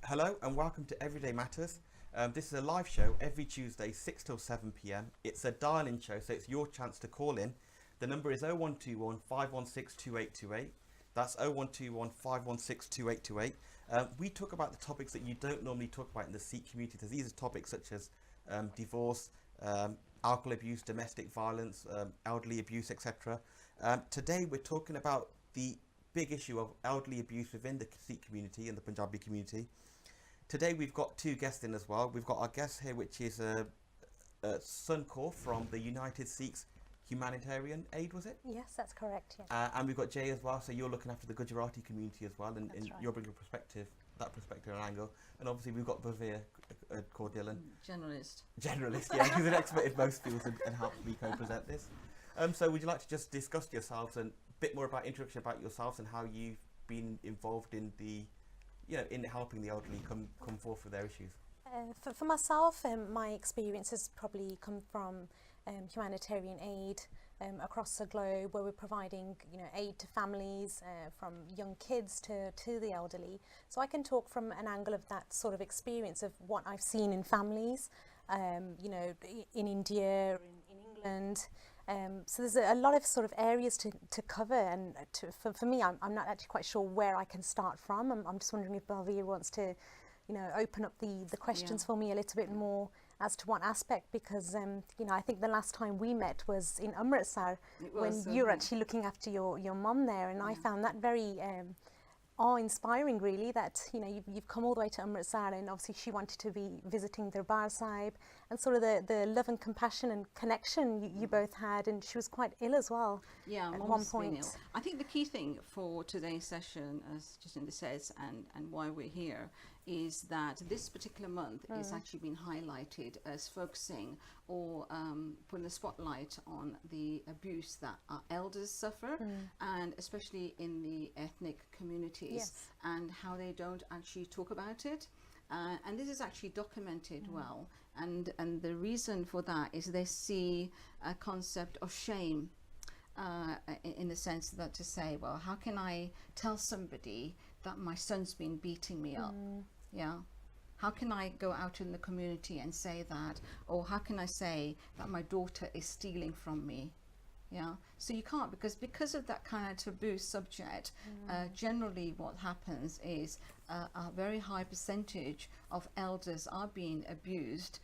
Hello and welcome to Everyday Matters. This is a live show every Tuesday, 6 till 7 p.m. It's a dial-in show, so it's your chance to call in. The number is 0121 516 2828. That's 0121 516 2828. We talk about the topics that you don't normally talk about in the Sikh community. So these are topics such as divorce, alcohol abuse, domestic violence, elderly abuse, etc. Today we're talking about the big issue of elderly abuse within the Sikh community and the Punjabi community. Today we've got two guests in as well. We've got our guest here, which is Sun Kaur from the United Sikhs Humanitarian Aid, was it? Yes, that's correct. Yeah. And we've got Jay as well, so you're looking after the Gujarati community as well, and Right. you're bringing that perspective and angle. And obviously we've got Bhavir Kaur Dillon. Generalist, Yeah, who's an expert in most fields and helps me co-present this. So would you like to just discuss yourselves and a bit more about introduction about yourselves and how you've been involved in the, in helping the elderly come forth with their issues? For myself, my experience has probably come from humanitarian aid across the globe, where we're providing aid to families, from young kids to the elderly. So I can talk from an angle of that sort of experience of what I've seen in families, in India, in England. So there's a lot of sort of areas to cover, and for me, I'm not actually quite sure where I can start from. I'm just wondering if Bhavir wants to, open up the questions for me a little bit more as to what aspect, because I think the last time we met was in Amritsar when you were actually looking after your mum there, and I found that very awe-inspiring, really, that you've come all the way to Amritsar, and obviously she wanted to be visiting Darbar Sahib, and sort of the love and compassion and connection you both had, and she was quite ill as well. Yeah, at one point. I think the key thing for today's session, as Jacinda says, and why we're here, is that this particular month is actually been highlighted as focusing or putting the spotlight on the abuse that our elders suffer, and especially in the ethnic communities, and how they don't actually talk about it. And this is actually documented well, and the reason for that is they see a concept of shame, in the sense that to say, well, how can I tell somebody that my son's been beating me up? Yeah. How can I go out in the community and say that? Or how can I say that my daughter is stealing from me? Yeah. So you can't, because of that kind of taboo subject, generally what happens is a very high percentage of elders are being abused,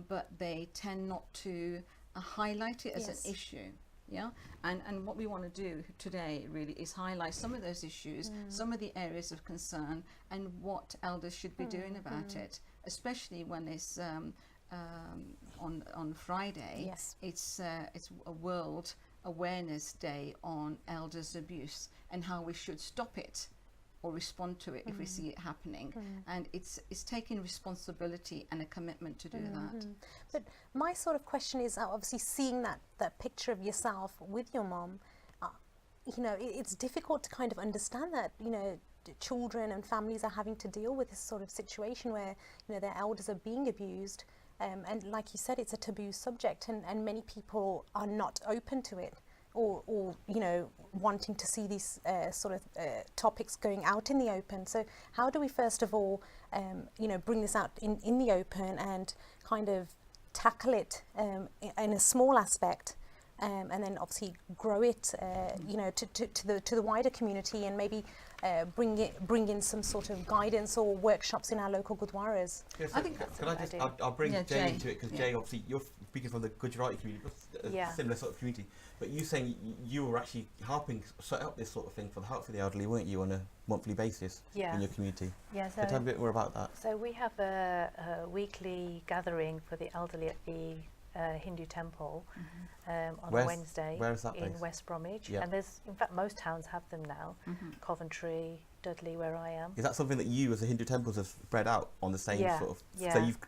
but they tend not to highlight it as an issue. Yeah, and what we want to do today really is highlight some of those issues, some of the areas of concern, and what elders should be doing about it, especially when it's on Friday. Yes. It's a World Awareness Day on elders abuse and how we should stop it or respond to it if we see it happening, and it's taking responsibility and a commitment to do that. But my sort of question is, obviously seeing that picture of yourself with your mom, it's difficult to kind of understand that children and families are having to deal with this sort of situation where their elders are being abused, and like you said, it's a taboo subject, and many people are not open to it, or wanting to see these sort of topics going out in the open. So how do we first of all bring this out in the open and kind of tackle it in a small aspect, and then obviously grow it to the wider community, and maybe bring in some sort of guidance or workshops in our local gurdwaras? Yeah, so I think I'll bring Jay Jay into it, because Jay, obviously you're speaking from the Gujarati community, a similar sort of community, but you saying you were actually helping set up this sort of thing for the Help for the Elderly, weren't you, on a monthly basis in your community? Yeah, so tell me a bit more about that. So we have a weekly gathering for the elderly at the Hindu temple on a Wednesday. Where is that in based? West Bromwich? Yeah. And there's, in fact, most towns have them now. Coventry, Dudley, where I am. Is that something that you, as the Hindu temples, have spread out on the same sort of? Yeah, so you've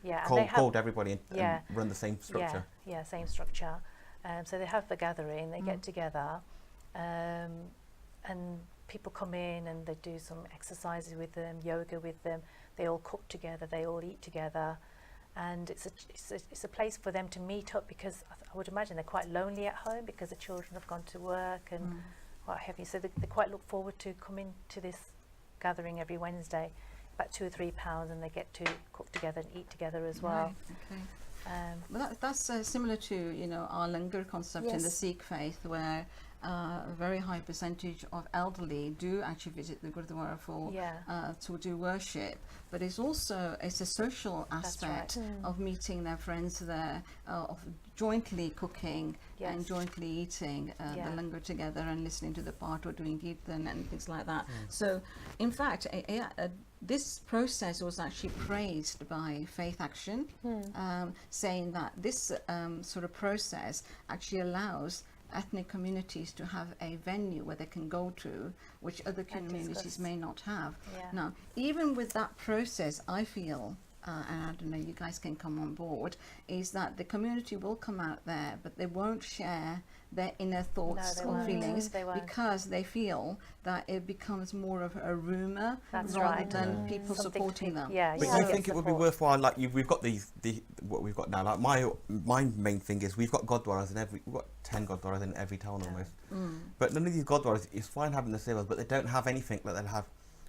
called everybody and run the same structure. Yeah, same structure. So they have the gathering. They get together, and people come in and they do some exercises with them, yoga with them. They all cook together. They all eat together. And it's a place for them to meet up, because I would imagine they're quite lonely at home because the children have gone to work and what have you. So they quite look forward to coming to this gathering every Wednesday. about £2 or £3, and they get to cook together and eat together as well. Right, okay. Um, Well, that's similar to, you know, our langar concept in the Yes. Sikh faith, where a very high percentage of elderly do actually visit the Gurdwara for Yeah. to do worship. But it's a social aspect of meeting their friends there, of jointly cooking and Yes. jointly eating Yeah. the langar together and listening to the part or doing kirtan and things like that. So, in fact, this process was actually praised by Faith Action, saying that this sort of process actually allows ethnic communities to have a venue where they can go to, which other communities discuss. may not have. Yeah. Now, even with that process, I feel, and I don't know, you guys can come on board, is that the community will come out there, but they won't share their inner thoughts they or won't. feelings They won't. because they feel that it becomes more of a rumour That's rather right. than people Something to supporting be- them. Yeah, But yeah, do you get think it would be support. worthwhile? Like we've got what we've got now. Like my main thing is we've got Gurdwaras we've got 10 Gurdwaras in every town almost. But none of these Gurdwaras, it's fine having the civils, but they don't have anything that they'll have.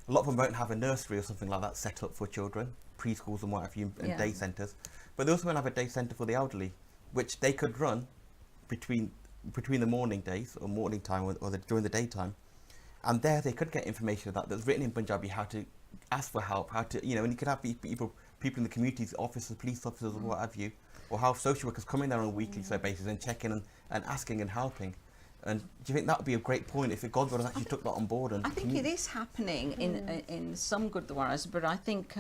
A lot of them won't have a nursery or something like that set up for children, preschools and what have you, and Yeah. day centres. But they also won't have a day centre for the elderly, which they could run between the morning days or morning time or during the daytime. And there they could get information that's written in Punjabi, how to ask for help, how to, and you could have people in the communities, officers, police officers, or what have you, or have social workers come in there on a weekly basis and check in and asking and helping. And do you think that would be a great point if the Gurdwaras actually took that on board? And I think it is happening in some Gurdwaras, but I think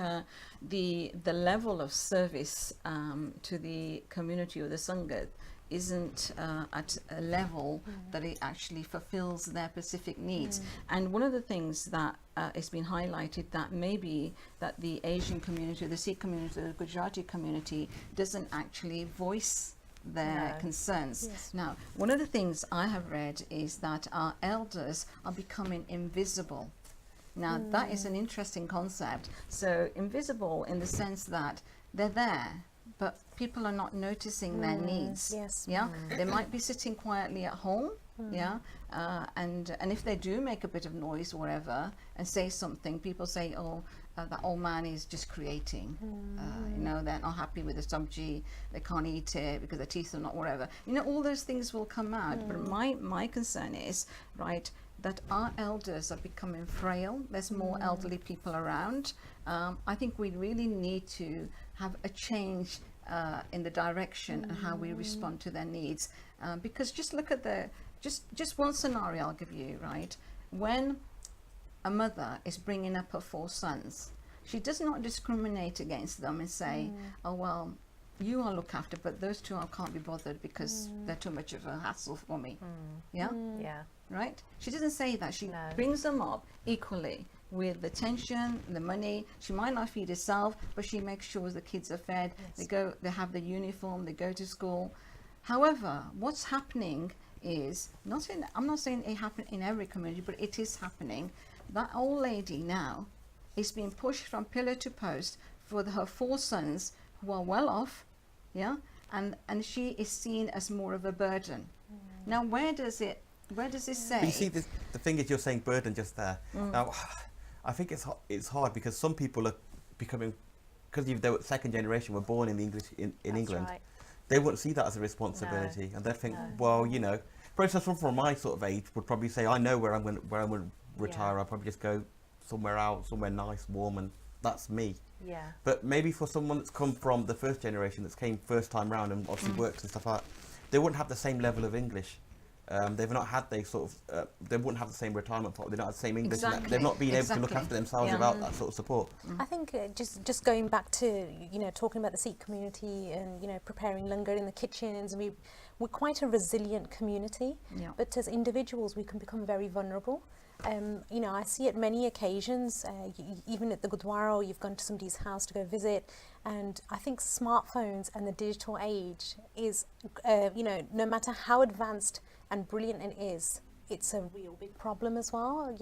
the level of service to the community or the Sangat isn't at a level that it actually fulfills their specific needs. And one of the things that has been highlighted that maybe that the Asian community, the Sikh community, the Gujarati community doesn't actually voice their No. concerns. Yes. Now, one of the things I have read is that our elders are becoming invisible. Now, that is an interesting concept. So, invisible in the sense that they're there, but people are not noticing their needs. yes. Yeah, they might be sitting quietly at home. Yeah, and if they do make a bit of noise or whatever and say something, people say, "Oh, that old man is just creating." They're not happy with the sabji. They can't eat it because their teeth are not whatever. All those things will come out. But my concern is right that our elders are becoming frail. There's more elderly people around. I think we really need to have a change in the direction and how we respond to their needs. Because just look at just one scenario I'll give you, right? When a mother is bringing up her 4 sons, she does not discriminate against them and say, "Oh, well, you are looked after, but those 2 I can't be bothered because they're too much of a hassle for me." Yeah? Yeah. Right? She doesn't say that. She No. brings them up equally with the tension, the money. She might not feed herself, but she makes sure the kids are fed. Yes. They have the uniform, they go to school. However, what's happening is I'm not saying it happened in every community, but it is happening. That old lady now is being pushed from pillar to post for her 4 sons who are well off, yeah, and she is seen as more of a burden. Now, where does it say? But you see, the thing is, you're saying burden just there. Now, I think it's hard because some people are becoming, because they were second generation, were born in That's England. right. They wouldn't see that as a responsibility, and they'd think, well, for instance, someone from my sort of age would probably say, I know where I'm going to retire. Yeah. I'll probably just go somewhere nice, warm, and that's me. Yeah. But maybe for someone that's come from the first generation, that's came first time round and obviously works and stuff like that, they wouldn't have the same level of English. They've not had they wouldn't have the same retirement pot. They don't have the same English. Exactly. They've not been able to look Exactly. after themselves Yeah. without that sort of support. I think just going back to talking about the Sikh community and preparing langar in the kitchens, and we're quite a resilient community, Yeah. but as individuals we can become very vulnerable. I see it many occasions, even at the Gurdwara, or you've gone to somebody's house to go visit, and I think smartphones and the digital age is, no matter how advanced and brilliant it is, it's a real big problem as well.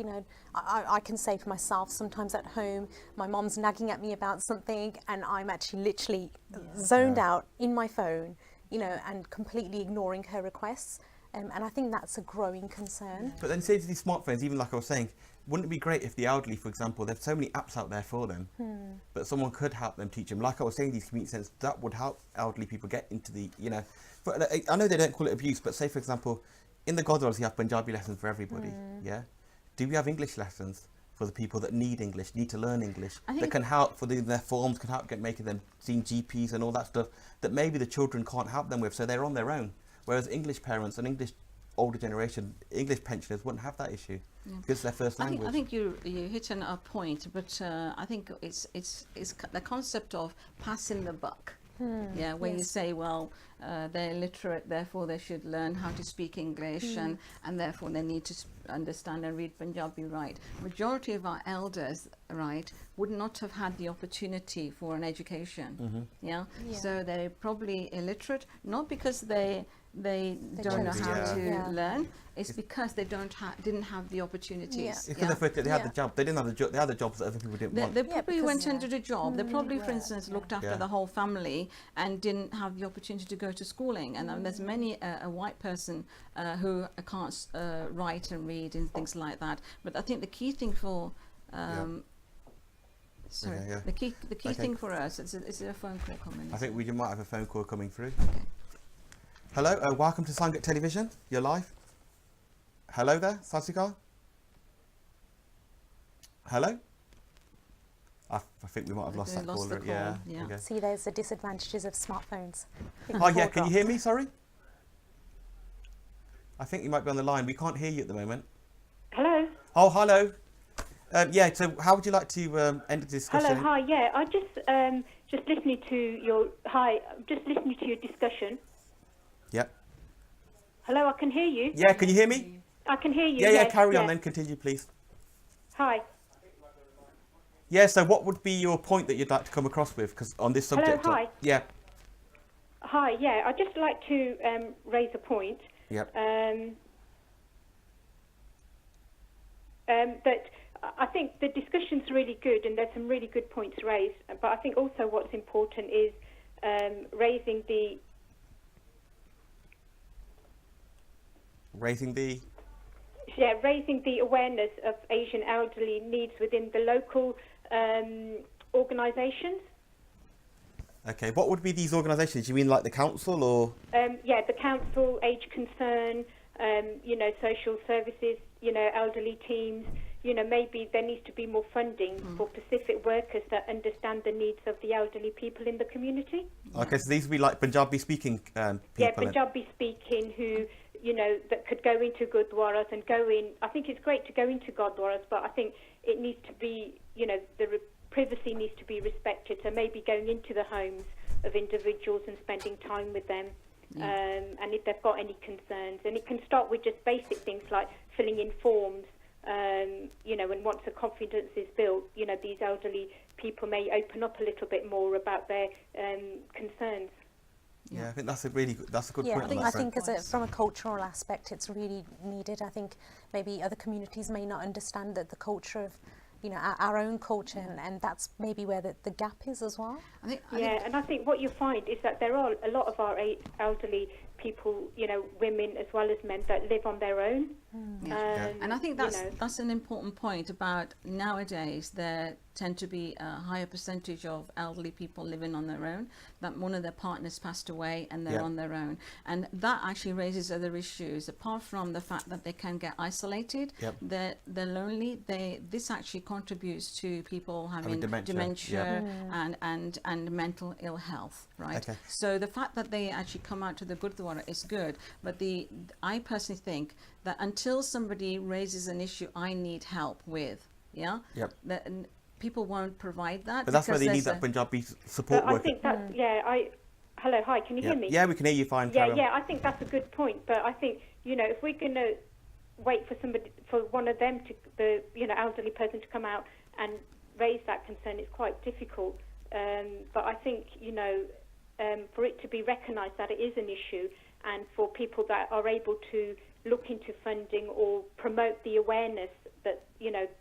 I can say for myself, sometimes at home, my mom's nagging at me about something, and I'm actually literally zoned out in my phone, and completely ignoring her requests. And I think that's a growing concern. But then say to these smartphones, even like I was saying, wouldn't it be great if the elderly, for example, there's so many apps out there for them, but someone could help them teach them. Like I was saying, these community centres, that would help elderly people get into the, you know, but I know they don't call it abuse, but say, for example, in the Gurdwaras, you have Punjabi lessons for everybody, yeah? Do we have English lessons for the people that need English, need to learn English, that can help for their forms, can help making them seeing GPs and all that stuff that maybe the children can't help them with, so they're on their own. Whereas English parents and English older generation, English pensioners wouldn't have that issue because it's their first language. I think you hit on a point, but I think it's the concept of passing the buck. Yeah, when you say, well, they're illiterate, therefore they should learn how to speak English, and therefore they need to understand and read Punjabi, right? Majority of our elders, right, would not have had the opportunity for an education. Yeah, so they're probably illiterate, not because they don't know how to learn. It's because they didn't have the opportunities. It's because they had the job. They didn't have the job. They had the jobs that other people didn't want. They probably went and did a job. They probably, for instance, looked after the whole family and didn't have the opportunity to go to schooling. And there's many a white person who can't write and read and things like that. But I think the key thing for the key thing for us is there a phone call coming? I think we might have a phone call coming through. Okay. Hello, welcome to Sangat Television. You're live. Hello there, Sasikar. Hello. I think we might have lost that caller. Yeah. Okay. See, there's the disadvantages of smartphones. Oh yeah, can you hear me? Sorry. I think you might be on the line. We can't hear you at the moment. Hello. Oh, hello. Yeah. So, how would you like to end the discussion? Hello. Hi. Yeah. I just listening to your discussion. Yep. Hello. I can hear you. Yeah. Can you hear me? I can hear you. Yeah. Yes, Carry on then. Continue, please. Hi. Yeah. So, what would be your point that you'd like to come across with? Because on this subject. Hello. Hi. Yeah. Hi. Yeah. I'd just like to raise a point. Yep. That I think the discussion's really good, and there's some really good points raised. But I think also what's important is raising the awareness of Asian elderly needs within the local organisations. Okay, what would be these organisations? Do you mean like the council or? The council, Age Concern, social services, elderly teams. Maybe there needs to be more funding for specific workers that understand the needs of the elderly people in the community. Okay, so these would be like Punjabi speaking people. Yeah, Punjabi speaking who, that could go into Gurdwaras and go in. I think it's great to go into Gurdwaras, but I think it needs to be, the privacy needs to be respected. So maybe going into the homes of individuals and spending time with them. And if they've got any concerns. And it can start with just basic things like filling in forms. And once the confidence is built, these elderly people may open up a little bit more about their concerns. Yeah, I think that's a good point. I think from a cultural aspect, it's really needed. I think maybe other communities may not understand that the culture of, our own culture, and that's maybe where the gap is as well. And I think what you find is that there are a lot of our elderly people, women as well as men, that live on their own. And I think that's an important point about nowadays. There tend to be a higher percentage of elderly people living on their own, that one of their partners passed away and they're on their own. And that actually raises other issues, apart from the fact that they can get isolated, they're lonely. This actually contributes to people having dementia and mental ill health, right? Okay. So the fact that they actually come out to the Gurdwara is good, but I personally think that until somebody raises an issue I need help with, people won't provide that. But that's why they need that Punjabi support worker. I think that, hello, hi, can you hear me? Yeah, we can hear you fine. I think that's a good point. But I think, if we're going to wait for one of them the elderly person to come out and raise that concern, it's quite difficult. But I think, for it to be recognised that it is an issue, and for people that are able to look into funding or promote the awareness that,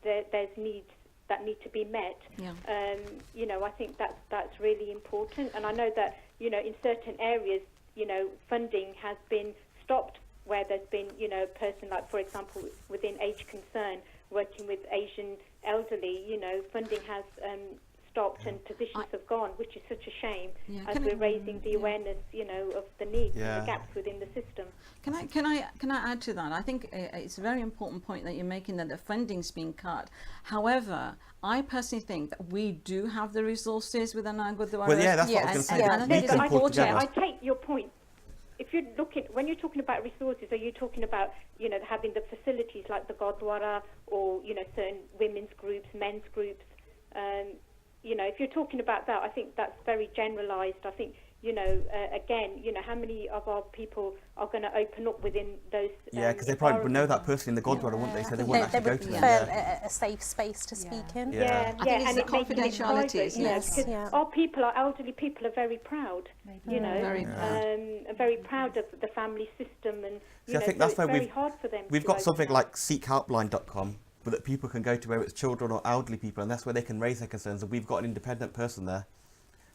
there's needs that need to be met. I think that's really important. And I know that, in certain areas, funding has been stopped where there's been, you know, a person like, for example, within Age Concern, working with Asian elderly, you know, funding has stopped and positions have gone, which is such a shame, as we're raising the awareness, you know, of the needs and the gaps within the system. Can I add to that? I think it's a very important point that you're making, that the funding's being cut. However, I personally think that we do have the resources within our Gurdwaras. Well, yeah, that's what I was going to say. And I think it's important. I take your point. If you're looking, when you're talking about resources, are you talking about, you know, having the facilities like the Gurdwara, or, you know, certain women's groups, men's groups? You know, if you're talking about that, I think that's very generalised. I think, you know, again, you know, how many of our people are going to open up within those? Yeah, because they probably would know that person in the Gurdwara, wouldn't they? So they wouldn't actually go to them. prefer a safe space to speak in. Yeah, and it confidentiality, private, you know, because our people, our elderly people, are very proud. You know, are very proud of the family system, and you know, I think that's why it's very hard for them. We've got something like seekhelpline.com, that people can go to, whether it's children or elderly people, and that's where they can raise their concerns. And we've got an independent person there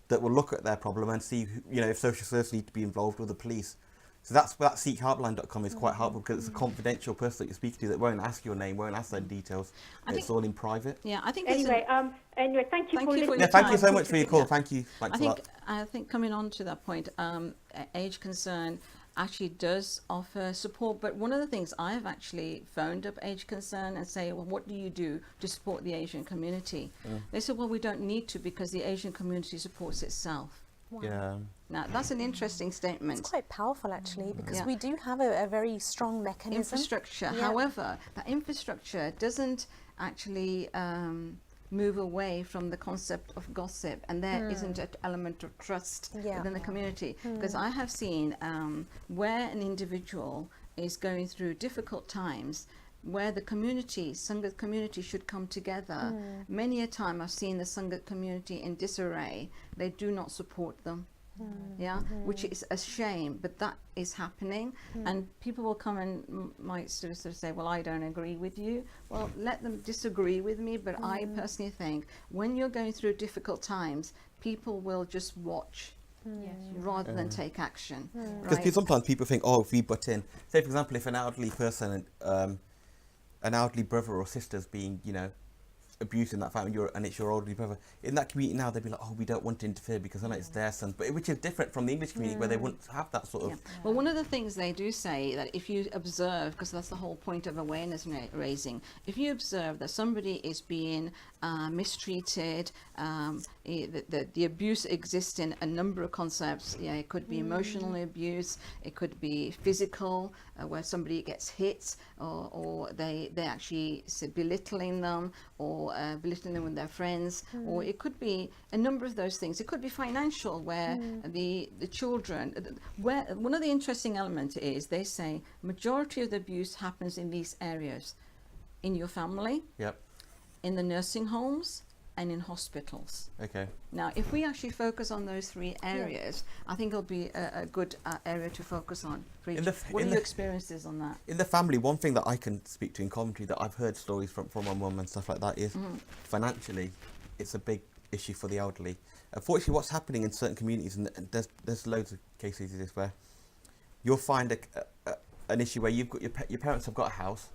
that will look at their problem and see, you know, if social services need to be involved with the police. So that's that seekhelpline.com is quite helpful, because it's a confidential person that you're speaking to that won't ask your name, won't ask their details. It's all in private. Yeah, I think. Anyway, thank you for listening. Yeah, thank you so much for your call. Thank you. Thanks a lot. I think coming on to that point, Age Concern actually does offer support, but one of the things I've actually phoned up Age Concern and say, well, what do you do to support the Asian community? They said, well, we don't need to, because the Asian community supports itself. Wow. Yeah. Now, that's an interesting statement. It's quite powerful, actually, because we do have a very strong mechanism. Infrastructure. However, that infrastructure doesn't actually move away from the concept of gossip, and there isn't an element of trust within the community. Because I have seen where an individual is going through difficult times, where the community, Sangat community, should come together. Many a time I've seen the Sangat community in disarray. They do not support them. Which is a shame, but that is happening, and people will come and might sort of say, well, I don't agree with you. Well, let them disagree with me, but I personally think when you're going through difficult times, people will just watch rather than take action. Because sometimes people think, oh, if we butt in, say for example, if an elderly person, an elderly brother or sister's being, you know, abused in that family, and it's your elderly brother, in that community now they'd be like, oh, we don't want to interfere because I know it's their son, but which is different from the English community where they wouldn't have that sort of. Well, one of the things they do say, that if you observe, because that's the whole point of awareness raising, if you observe that somebody is being mistreated, the abuse exists in a number of concepts. It could be emotional abuse, it could be physical, where somebody gets hit, or they actually belittling them, or belittling them with their friends, or it could be a number of those things. It could be financial, where the children, where one of the interesting elements is, they say majority of the abuse happens in these areas, in your family, in the nursing homes, and in hospitals. Okay. Now, if we actually focus on those three areas, I think it'll be a good area to focus on. What are your experiences on that? In the family, one thing that I can speak to in commentary that I've heard stories from my mum and stuff like that is financially, it's a big issue for the elderly. Unfortunately, what's happening in certain communities, and there's loads of cases of this, where you'll find an issue where you've got your parents have got a house,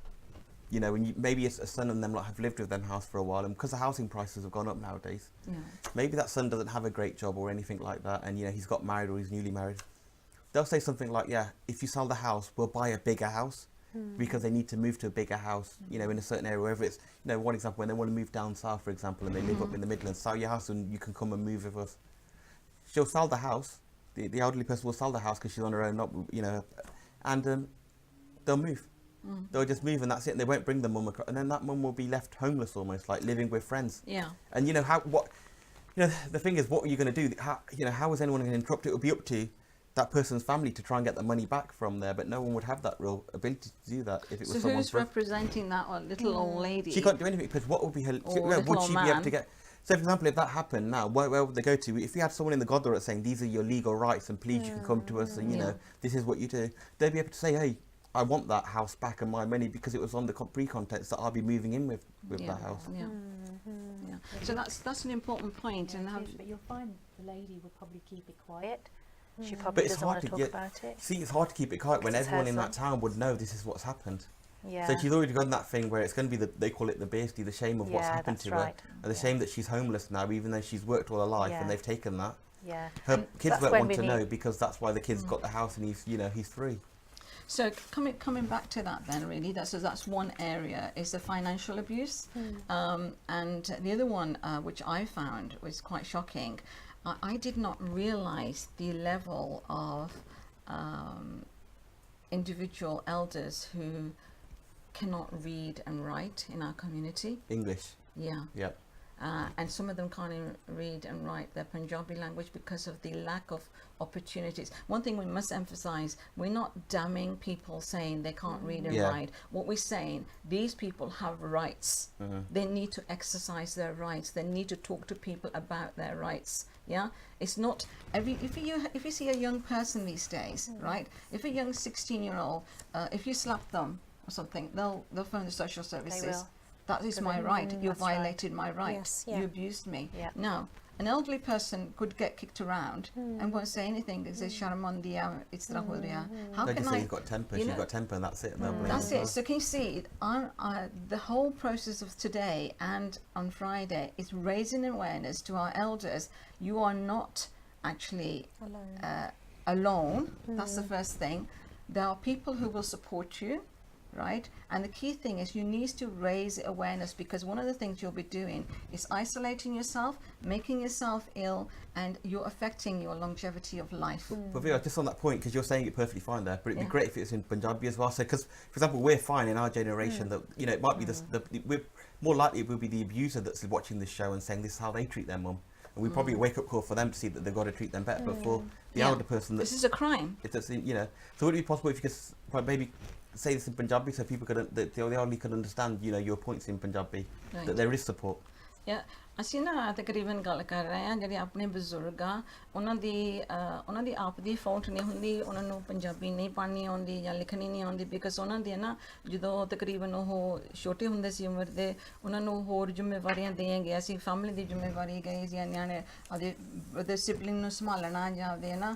you know, and maybe a son and them have lived with them house for a while, and because the housing prices have gone up nowadays, maybe that son doesn't have a great job or anything like that, and you know, he's got married or he's newly married. They'll say something like, yeah, if you sell the house, we'll buy a bigger house, because they need to move to a bigger house, you know, in a certain area, whether it's, you know, one example, when they want to move down south, for example, and they live up in the Midlands, sell your house and you can come and move with us. She'll sell the house, the elderly person will sell the house because she's on her own, not, you know, and they'll move. They'll just move and that's it, and they won't bring the mum across, and then that mum will be left homeless almost, like living with friends. And you know, the thing is, what are you going to do? How is anyone going to interrupt it? It would be up to that person's family to try and get the money back from there, but no one would have that real ability to do that if it was someone's. So who's representing that little old lady? She can't do anything, because what would be her, would she be able to get? So, for example, if that happened now, where would they go to? If we had someone in the Gurdwara saying, these are your legal rights and please you can come to us and, you know, this is what you do, they'd be able to say, hey, I want that house back and my money because it was on the pre-context that I'll be moving in with that house. So that's an important point. But you'll find the lady will probably keep it quiet. She probably it's doesn't hard want to to talk get- about it. See, it's hard to keep it quiet when Because it's everyone in her that town would know this is what's happened. Yeah. So she's already done that thing where it's going to be they call it basically the shame of what's Yeah, happened that's to her, right. and the Yeah. shame that she's homeless now, even though she's worked all her life, Yeah. and they've taken that. Yeah. Her And kids that's won't when want we to need- know because that's why the kid's got the house and he's free. So coming back to that then, really, that's one area is the financial abuse, and the other one which I found was quite shocking. I did not realise the level of individual elders who cannot read and write in our community. English. Yeah. Yep. And some of them can't even read and write their Punjabi language because of the lack of opportunities. One thing we must emphasize, we're not damning people saying they can't read and Yeah. write. What we're saying, these people have rights. They need to exercise their rights. They need to talk to people about their rights. Yeah, it's not if you see a young person these days, right? If a young 16-year-old, if you slap them or something, they'll phone the social services. will. That is So my they- right. You that's right. violated my right. Yes, yeah. You abused me. Yeah. Now, an elderly person could get kicked around and won't say anything. They say, "Sharam diya, is tarah ho raha." How They can just say I? he's got temper. you She's know- got temper, and that's it. And they'll blame That's her as it. So can you see, the whole process of today and on Friday is raising awareness to our elders. You are not actually alone. That's the first thing. There are people who will support you, right? And the key thing is you need to raise awareness, because one of the things you'll be doing is isolating yourself, making yourself ill, and you're affecting your longevity of life. But Vera, just on that point, because you're saying it perfectly fine there, but it'd Yeah. be great if it's in Punjabi as well. So, because for example, we're fine in our generation that it might be we're more likely it will be the abuser that's watching this show and saying this is how they treat their mum, and we probably wake up call for them to see that they've got to treat them better. But for the Yeah. elder person This that's is a crime. if that's so would it be possible if you could maybe say this in Punjabi so people could the elderly could understand your points in Punjabi, Right. that there is support. Yeah. ਅਸੀਂ ਨਾ ਤਕਰੀਬਨ ਗੱਲ ਕਰ ਰਹੇ ਹਾਂ ਜਿਹੜੇ ਆਪਣੇ ਬਜ਼ੁਰਗ ਆ ਉਹਨਾਂ ਦੀ ਆਪ ਦੀ ਫੌਲਟ ਨਹੀਂ ਹੁੰਦੀ, ਉਹਨਾਂ ਨੂੰ ਪੰਜਾਬੀ ਨਹੀਂ ਪੜ੍ਹਨੀ ਆਉਂਦੀ ਜਾਂ ਲਿਖਣੀ ਨਹੀਂ ਆਉਂਦੀ, ਬਿਕਾਜ਼ ਉਹਨਾਂ ਦੇ ਨਾ ਜਦੋਂ ਤਕਰੀਬਨ ਉਹ ਛੋਟੇ ਹੁੰਦੇ ਸੀ ਉਮਰ ਦੇ, ਉਹਨਾਂ ਨੂੰ ਹੋਰ ਜ਼ਿੰਮੇਵਾਰੀਆਂ ਦੇਈਆਂ ਗਿਆ ਸੀ, ਫੈਮਿਲੀ ਦੀ ਜ਼ਿੰਮੇਵਾਰੀ ਗਈ ਜਾਂ ਨਿਆਣੇ ਉਹਦੇ ਸਿਬਲਿੰਗ ਨੂੰ ਸੰਭਾਲਣਾ ਜਾਂ ਆਪਦੇ ਨਾ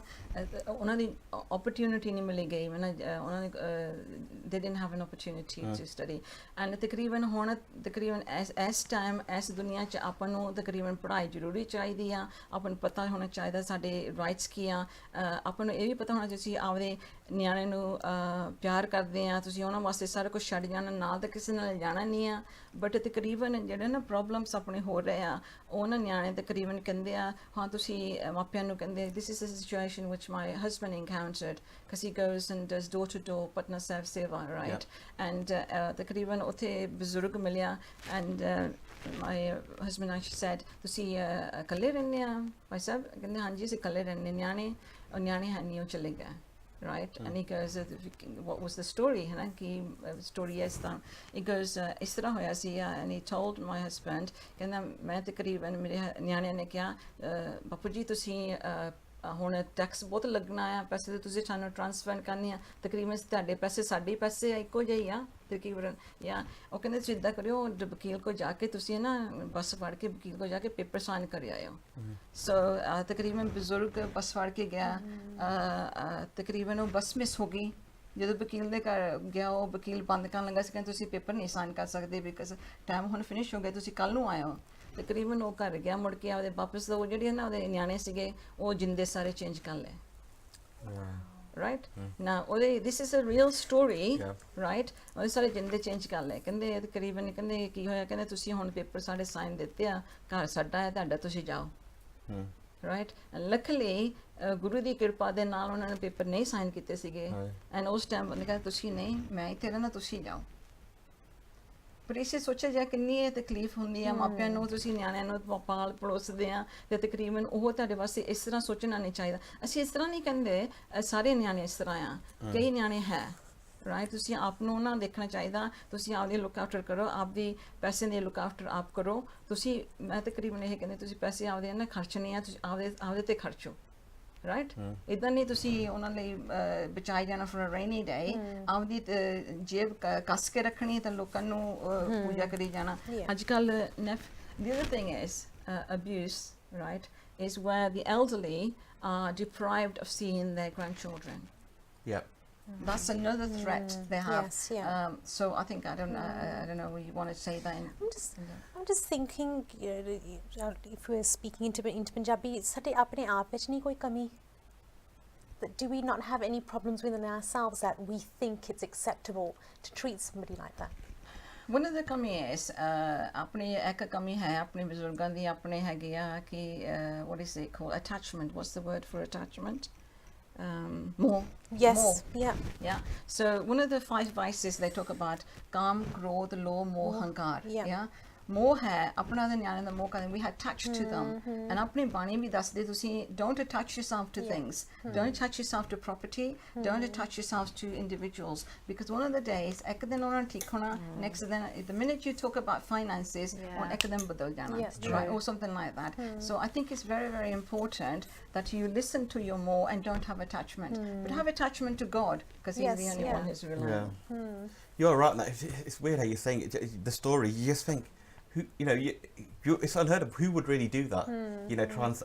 ਉਹਨਾਂ ਦੀ ਓਪਰਚੁਨਿਟੀ ਨਹੀਂ ਮਿਲੀ ਗਈ, ਉਹਨਾਂ ਨੇ they didn't have an opportunity to study. And ਤਕਰੀਬਨ ਹੁਣ ਤਕਰੀਬਨ ਇਸ ਟਾਈਮ ਇਸ ਦੁਨੀਆ 'ਚ ਆਪਾਂ ਨੂੰ ਤਕਰੀਬਨ ਪੜ੍ਹਾਈ ਜ਼ਰੂਰੀ ਚਾਹੀਦੀ ਆ, ਆਪਾਂ ਨੂੰ ਪਤਾ ਹੋਣਾ ਚਾਹੀਦਾ ਸਾਡੇ ਰਾਈਟਸ ਕੀ ਆ, ਆਪਾਂ ਨੂੰ ਇਹ ਵੀ ਪਤਾ ਹੋਣਾ ਚਾਹੀਦਾ ਤੁਸੀਂ ਆਪਦੇ ਨਿਆਣੇ ਨੂੰ ਪਿਆਰ ਕਰਦੇ ਆ, ਤੁਸੀਂ ਉਹਨਾਂ ਵਾਸਤੇ ਸਾਰਾ ਕੁਝ ਛੱਡ ਜਾਣਾ, ਨਾਲ ਤਾਂ ਕਿਸੇ ਨਾਲ ਜਾਣਾ ਨਹੀਂ ਆ, ਬਟ ਤਕਰੀਬਨ ਜਿਹੜੇ ਨਾ ਪ੍ਰੋਬਲਮਸ ਆਪਣੇ ਹੋ ਰਹੇ ਆ ਉਹ ਨਾ ਨਿਆਣੇ ਤਕਰੀਬਨ ਕਹਿੰਦੇ ਆ, ਹਾਂ ਤੁਸੀਂ ਮਾਪਿਆਂ ਨੂੰ ਕਹਿੰਦੇ this is a situation which my husband encountered because he goes and does door to door Patna Sahib Seva, right? And ਤਕਰੀਬਨ ਉੱਥੇ ਬਜ਼ੁਰਗ ਮਿਲਿਆ and my husband actually said ਤੁਸੀਂ ਇਕੱਲੇ ਰਹਿੰਦੇ ਆ ਭਾਈ ਸਾਹਿਬ, ਕਹਿੰਦੇ ਹਾਂਜੀ ਅਸੀਂ ਇਕੱਲੇ ਰਹਿੰਦੇ, ਨਿਆਣੇ ਹੈ ਨਹੀਂ, ਉਹ ਚਲੇ ਗਏ. Right? And he goes, what was the story? Story is that he goes, is tarah hoya si, and he told my husband, ਕਹਿੰਦਾ ਮੈਂ ਤਕਰੀਬਨ ਮੇਰੇ ਨਿਆਣਿਆਂ ਨੇ ਕਿਹਾ ਬਾਪੂ ਜੀ ਤੁਸੀਂ ਹੁਣ ਟੈਕਸ ਬਹੁਤ ਲੱਗਣਾ ਆ, ਪੈਸੇ ਤਾਂ ਤੁਸੀਂ ਸਾਨੂੰ ਟ੍ਰਾਂਸਫਰ ਕਰਨੀ ਆ, ਤਕਰੀਬਨ ਤੁਹਾਡੇ ਪੈਸੇ ਸਾਡੇ ਪੈਸੇ ਇੱਕੋ ਜਿਹੇ ਆ ਤਕਰੀਬਨ, ਜਾਂ ਉਹ ਕਹਿੰਦੇ ਤੁਸੀਂ ਇੱਦਾਂ ਕਰਿਓ ਵਕੀਲ ਕੋਲ ਜਾ ਕੇ ਤੁਸੀਂ ਨਾ ਬੱਸ ਫੜ ਕੇ ਵਕੀਲ ਕੋਲ ਜਾ ਕੇ ਪੇਪਰ ਸਾਈਨ ਕਰ ਆਇਓ. ਸੋ ਤਕਰੀਬਨ ਬਜ਼ੁਰਗ ਬੱਸ ਫੜ ਕੇ ਗਿਆ, ਤਕਰੀਬਨ ਉਹ ਬੱਸ ਮਿਸ ਹੋ ਗਈ, ਜਦੋਂ ਵਕੀਲ ਦੇ ਘਰ ਗਿਆ ਉਹ ਵਕੀਲ ਬੰਦ ਕਰਨ ਲੱਗਾ ਸੀ, ਕਹਿੰਦੇ ਤੁਸੀਂ ਪੇਪਰ ਨਹੀਂ ਸਾਈਨ ਕਰ ਸਕਦੇ ਬਿਕਾਜ਼ ਟਾਈਮ ਹੁਣ ਫਿਨਿਸ਼ ਹੋ ਗਿਆ, ਤੁਸੀਂ ਕੱਲ੍ਹ ਨੂੰ ਆਇਓ. ਤਕਰੀਬਨ ਉਹ ਘਰ ਗਿਆ, ਮੁੜ ਕੇ ਆਪਦੇ ਵਾਪਸ ਉਹ ਜਿਹੜੇ ਨਾ ਉਹਦੇ ਨਿਆਣੇ ਸੀਗੇ ਉਹ ਜਿੰਦੇ ਸਾਰੇ ਚੇਂਜ ਕਰ ਲਏ. Right? Now, this is a real story, right? ਉਹਦੇ ਸਾਰੇ ਜਿੰਦੇ ਚੇਂਜ ਕਰ ਲਏ, ਕਹਿੰਦੇ ਤਕਰੀਬਨ ਕਹਿੰਦੇ ਕੀ ਹੋਇਆ, ਕਹਿੰਦੇ ਤੁਸੀਂ ਹੁਣ ਪੇਪਰ ਸਾਡੇ ਸਾਈਨ ਦਿੱਤੇ ਆ, ਘਰ ਸਾਡਾ ਹੈ ਤੁਹਾਡਾ, ਤੁਸੀਂ ਜਾਓ. Right? And luckily ਗੁਰੂ ਦੀ ਕਿਰਪਾ ਦੇ ਨਾਲ ਉਹਨਾਂ ਨੇ ਪੇਪਰ ਨਹੀਂ ਸਾਈਨ ਕੀਤੇ ਸੀਗੇ, ਐਂਡ ਉਸ ਟਾਈਮ ਉਹਨੇ ਕਿਹਾ ਤੁਸੀਂ ਨਹੀਂ, ਮੈਂ ਇੱਥੇ ਰਹਿਣਾ, ਤੁਸੀਂ ਜਾਓ. ਪਰ ਇਸੇ ਸੋਚਿਆ ਜਾ ਕਿੰਨੀ ਇਹ ਤਕਲੀਫ ਹੁੰਦੀ ਆ ਮਾਪਿਆਂ ਨੂੰ, ਤੁਸੀਂ ਨਿਆਣਿਆਂ ਨੂੰ ਪਾਲ ਪੜੋਸਦੇ ਆ ਤੇ ਤਕਰੀਬਨ ਉਹ ਤੁਹਾਡੇ ਵਾਸਤੇ ਇਸ ਤਰ੍ਹਾਂ ਸੋਚਣਾ ਨਹੀਂ ਚਾਹੀਦਾ. ਅਸੀਂ ਇਸ ਤਰ੍ਹਾਂ ਨਹੀਂ ਕਹਿੰਦੇ ਸਾਰੇ ਨਿਆਣੇ ਇਸ ਤਰ੍ਹਾਂ ਆ, ਕਈ ਨਿਆਣੇ ਹੈ, ਰਾਈਟ? ਤੁਸੀਂ ਆਪ ਨੂੰ ਨਾ ਦੇਖਣਾ ਚਾਹੀਦਾ, ਤੁਸੀਂ ਆਪਦੀ ਲੁੱਕ ਆਫਟਰ ਕਰੋ, ਆਪਦੀ ਪੈਸੇ ਦੀ ਲੁੱਕ ਆਫਟਰ ਆਪ ਕਰੋ. ਤੁਸੀਂ ਮੈਂ ਤਕਰੀਬਨ ਇਹ ਕਹਿੰਦੇ ਤੁਸੀਂ ਪੈਸੇ ਆਪਦੇ ਨਾ ਖਰਚਣੇ ਆ, ਤੁਸੀਂ ਆਪਦੇ ਤੇ ਖਰਚੋ, ਰਾਈਟ? ਇੱਦਾਂ ਨਹੀਂ ਤੁਸੀਂ ਉਹਨਾਂ ਲਈ ਬਚਾਈ ਜਾਣਾ ਫॉर ਅ ਰੇਨੀ ਡੇ, ਆਪਦੀ ਜੇਬ ਕੱਸ ਕੇ ਰੱਖਣੀ ਤਾਂ ਲੋਕਾਂ ਨੂੰ ਪੂਜਾ ਕਰੀ ਜਾਣਾ. ਅੱਜ ਕੱਲ੍ਹ the other thing is abuse, right? is where the elderly are deprived of seeing their grandchildren. Yep. That's another threat they have. Yes, yeah. So I think I don't know what you want to say then. I'm just thinking, if we're speaking into Punjabi, ਸਾਡੇ ਆਪਣੇ ਆਪ ਵਿੱਚ ਨਹੀਂ ਕੋਈ ਕਮੀ. That do we not have any problems within ourselves that we think it's acceptable to treat somebody like that? One of the kami is apne ek kami hai apne buzurgan di apne hege a ki what is it called, attachment. What's the word for attachment? More. Yes. More. Yeah. Yeah. So one of the 5 vices they talk about, kaam, krodh, lobh, moh, hankar. Yeah. Moh hai apna the nyan the moh ka we attach to them, and apne bani bhi dasde tusi don't attach yourself to things, don't attach yourself to property, don't attach yourself to individuals, because one of the days ek din ਉਹਨਾਂ ਠੀਕ ਹੋਣਾ, next then the minute you talk about finances on ek din badal jana, Yes, right, or something like that. So I think it's very, very important that you listen to your more and don't have attachment, but have attachment to God, because he's the only one who's reliable. Yeah. You're right. It's weird how you're saying it. The story, you just think, who, it's unheard of. Who would really do that?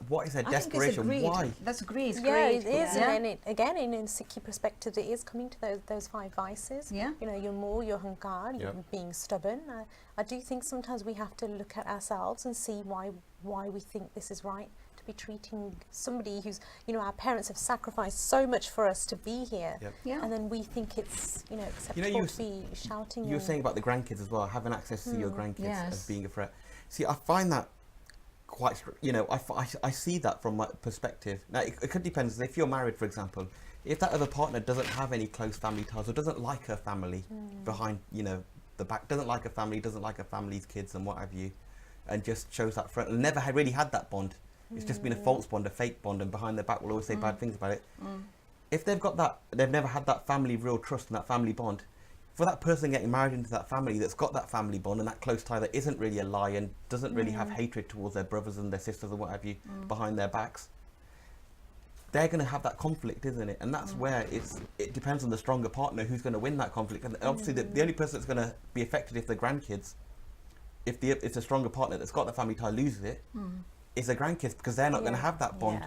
What is their desperation? Why? That's greed. Yeah, greed. it is. Yeah. And again, in a Sikhi perspective, it is coming to those 5 vices. Yeah. You're more, you're hankar, you're being stubborn. I do think sometimes we have to look at ourselves and see why we think this is right. To be treating somebody who's, our parents have sacrificed so much for us to be here, Yeah. and then we think it's, acceptable to be shouting. You were saying about the grandkids as well, having access to your grandkids as Yes. being a threat. See, I find that quite, I see that from my perspective. Now, it could depend. If you're married, for example, if that other partner doesn't have any close family ties or doesn't like her family behind, the back, doesn't like her family, doesn't like her family's kids and what have you, and just shows that front, never really had that bond. It's just been a false bond, a fake bond, and behind their back will always say bad things about it. If they've got that, they've never had that family real trust and that family bond. For that person getting married into that family that's got that family bond and that close tie that isn't really a lie and doesn't really have hatred towards their brothers and their sisters and what have you behind their backs, they're going to have that conflict, isn't it? And that's where it depends on the stronger partner who's going to win that conflict. And obviously the only person that's going to be affected if the grandkids, if it's a stronger partner that's got the family tie loses it, is the grandkids, because they're not going to have that bond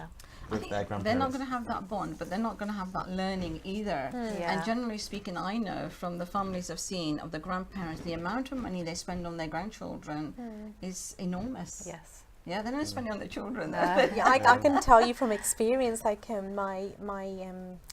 with their grandparents. They're not going to have that bond, but they're not going to have that learning either. And generally speaking, I know from the families I've seen of the grandparents, the amount of money they spend on their grandchildren is enormous. Yes. Yeah, they're not spending on their children. Yeah, I can tell you from experience, like my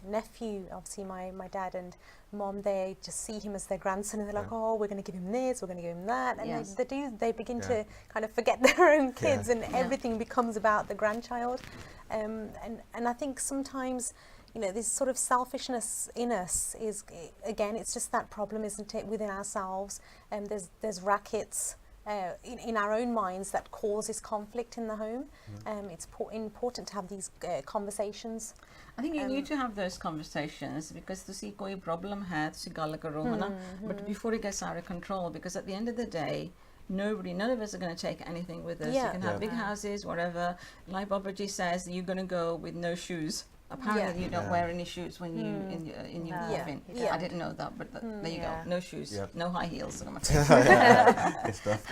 nephew, obviously my dad and mom, they just see him as their grandson and they're like, oh, we're going to give him this, we're going to give him that, and they begin to kind of forget their own kids and everything becomes about the grandchild. And I think sometimes, this sort of selfishness in us is, again, it's just that problem, isn't it, within ourselves. There's rackets in our own minds that causes conflict in the home. It's important to have these conversations. I think you need to have those conversations, because to see koi problem hai, tusi gall karo, hai na? But before it gets out of control, because at the end of the day, none of us are going to take anything with us. You can have big houses, whatever. Like Babaji says, you're going to go with no shoes. Apparently you don't wear any shoes when you in your coffin. I didn't know that, but there you go. No shoes, no high heels. Good stuff.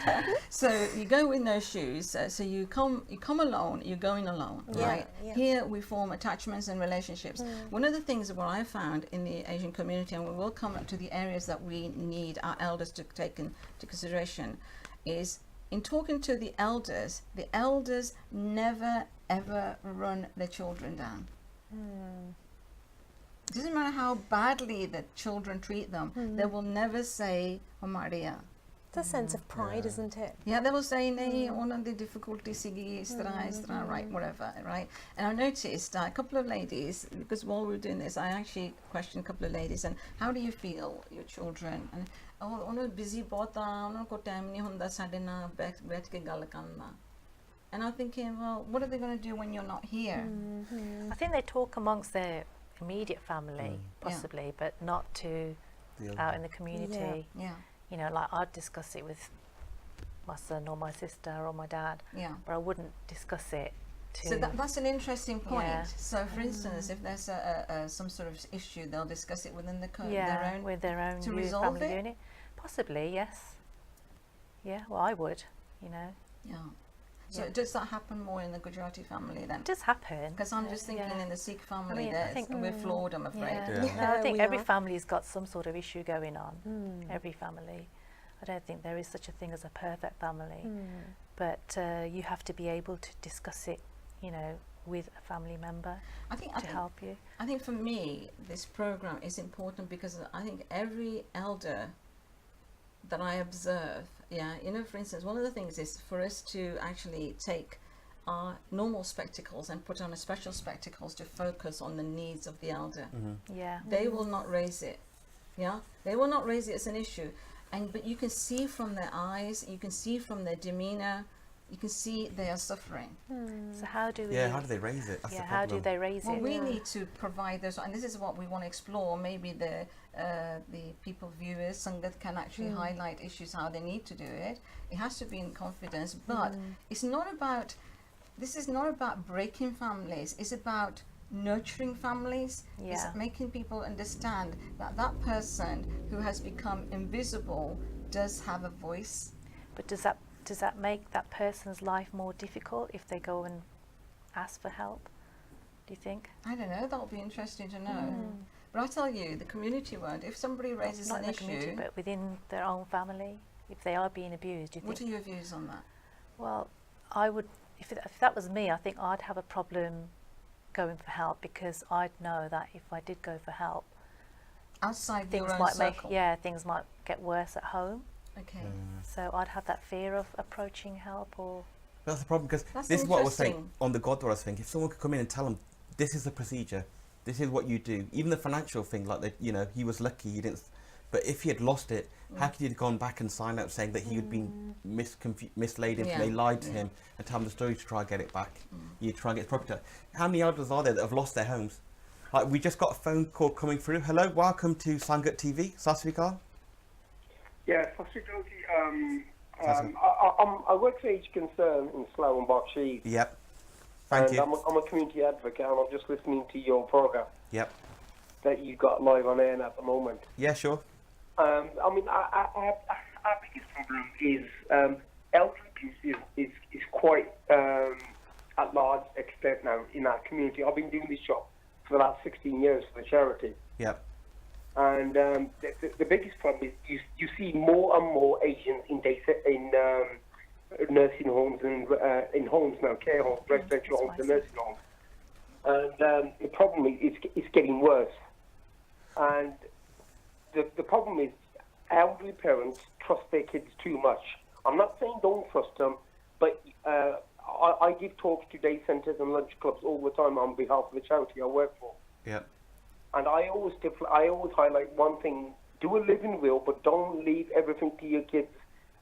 So you go with no shoes. So you come alone. You're going alone, right? Here we form attachments and relationships. One of the things what I found in the Asian community, and we will come up to the areas that we need our elders to take into consideration, is in talking to the elders never ever run their children down. It doesn't matter how badly the children treat them, they will never say, oh Maria. It's a sense of pride, isn't it? Yeah, they will say, nahi, one of the difficulties sigi, is tarah, right, whatever, right? And I noticed a couple of ladies, because while we were doing this, I actually questioned a couple of ladies, and how do you feel, your children? And oh, busy bahut aa, ko time nahi hunda sade na baith ke gall karna. And I'm thinking, well, what are they going to do when you're not here? I think they talk amongst their immediate family, possibly, but not to out in the community. Like I'd discuss it with my son or my sister or my dad, but I wouldn't discuss it to... So that's an interesting point. So for instance, if there's some sort of issue, they'll discuss it within their own to resolve family it? unit. Possibly, yes. Yeah, well, I would, Yeah. So does that happen more in the Gujarati family then? It does happen. Because I'm just thinking Yeah. in the Sikh family, mean, I think- we're flawed, I'm afraid. Yeah. Yeah. No, I think we every are. family's got some sort of issue going on. Every family. I don't think there is such a thing as a perfect family, but you have to be able to discuss it, you know, with a family member I think help you. I think for me, this program is important because I think every elder that I observe, for instance, one of the things is for us to actually take our normal spectacles and put on a special spectacles to focus on the needs of the elder. Yeah. They will not raise it. They will not raise it as an issue. But you can see from their eyes, you can see from their demeanor, you can see they are suffering. So how do we? Yeah, how do they raise it? That's the how do problem. they raise Well, it? we need to provide those, and this is what we want to explore. Maybe the people, viewers, Sangat can actually highlight issues how they need to do it. It has to be in confidence, but it's not about. This is not about breaking families. It's about nurturing families. It's Yeah. making people understand that that person who has become invisible does have a voice. But does that make that person's life more difficult if they go and ask for help? Do you think? I don't know. That'll be interesting to know. But I tell you, the community won't. If somebody raises Not an in the community, issue, but within their own family, if they are being abused, do you what are think? your views on that? Well, I would. If that was me, I think I'd have a problem going for help because I'd know that if I did go for help, Outside things your own might circle. things might get worse at home. Okay. So I'd have that fear of approaching help or. That's the problem, because That's this is what I was saying interesting. on the Godwaras thing. If someone could come in and tell them, this is the procedure, this is what you do, even the financial thing, like that, you know, he was lucky he didn't. But if he had lost it, how could he have gone back and signed up saying that he had been mislaid him, they lied to him, and tell him the story to try and get it back? You try and get his property. How many elders are there that have lost their homes? Like, we just got a phone call coming through. Hello, welcome to Sangat TV. Sasrikal. Yeah, Sasrikal ji, I work for Age Concern in Slough and Berkshire. Yep. Thank and you. I'm a community advocate, and I'm just listening to your program Yep. that you've got live on air at the moment. Yeah, sure. I mean, our biggest problem is elder abuse is quite at large extent now in our community. I've been doing this job for the last 16 years for the charity. Yep. And the biggest problem is you see more and more Asians in nursing homes and in homes now, care homes, residential homes and nursing homes. And the problem is it's getting worse. And the problem is elderly parents trust their kids too much. I'm not saying don't trust them, but I give talks to day centres and lunch clubs all the time on behalf of the charity I work for. Yep. And I always highlight one thing: do a living will, but don't leave everything to your kids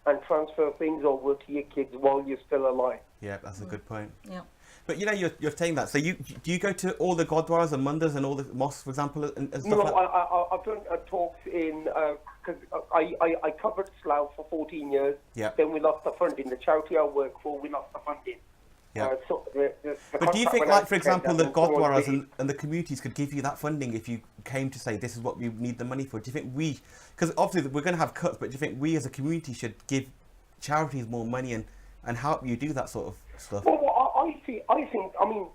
and transfer things over to your kids while you're still alive. Yeah, that's a good point. Yeah. But you know, you're saying that. So do you go to all the Gurdwaras and mandirs and all the mosques, for example, and stuff No, like I've done talks in because I covered Slough for 14 years. Yeah. Then we lost the funding. The charity I work for, we lost the funding. Yeah. So But do you think, like, for example, the Gurdwaras Gurdwaras and the communities could give you that funding if you came to say, this is what we need the money for? Do you think because obviously we're going to have cuts, but do you think we as a community should give charities more money and help you do that sort of stuff? Well, I mean,